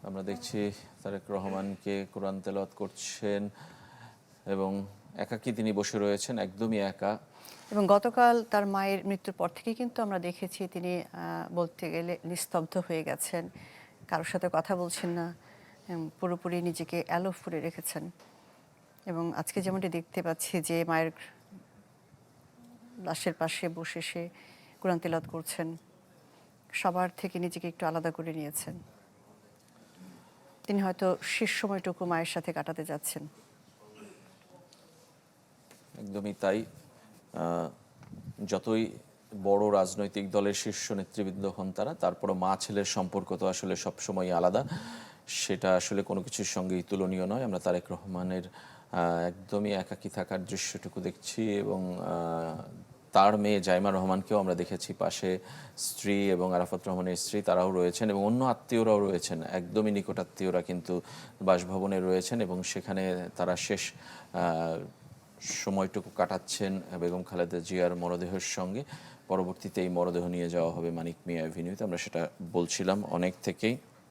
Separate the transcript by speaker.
Speaker 1: আমরা দেখছি তারেক রহমানকে কোরআন তেলাওয়াত করছেন এবং একাকী তিনি বসে রয়েছেন, একদমই একা।
Speaker 2: এবং গতকাল তার মায়ের মৃত্যুর পর থেকেই কিন্তু আমরা দেখেছি তিনি বলতে গেলে নিস্তব্ধ হয়ে গেছেন, কারোর সাথে কথা বলছেন না, পুরোপুরি নিজেকে অ্যালোফ করে রেখেছেন। এবং আজকে যেমনটি দেখতে পাচ্ছি যে মায়ের লাশের পাশে বসে সে কোরআন তেলাওয়াত করছেন, সবার থেকে নিজেকে একটু আলাদা করে নিয়েছেন। তিনি হয়তো শেষ সময়টুকু মায়ের সাথে কাটাতে যাচ্ছেন।
Speaker 1: একদমই তাই। যতই বড় রাজনৈতিক দলের শীর্ষ নেতৃবৃন্দ হন তারা, তারপরও মা ছেলের সম্পর্ক তো আসলে সবসময় আলাদা, সেটা আসলে কোনো কিছুর সঙ্গেই তুলনীয় নয়। আমরা তারেক রহমানের একদমই একাকী থাকার দৃশ্যটুকু দেখছি এবং তার মেয়ে জাইমা রহমানকেও আমরা দেখেছি পাশে, স্ত্রী এবং আরাফাত রহমানের স্ত্রী তারাও রয়েছেন এবং অন্য আত্মীয়রাও রয়েছেন, একদমই নিকট আত্মীয়রা কিন্তু বাসভবনে রয়েছেন এবং সেখানে তারা শেষ সময়টুকু কাটাচ্ছেন বেগম খালেদা জিয়ার মরদেহের সঙ্গে। পরবর্তীতে এই মরদেহ নিয়ে যাওয়া হবে মানিক মিয়া অ্যাভিনিউতে, আমরা সেটা বলছিলাম অনেক থেকেই।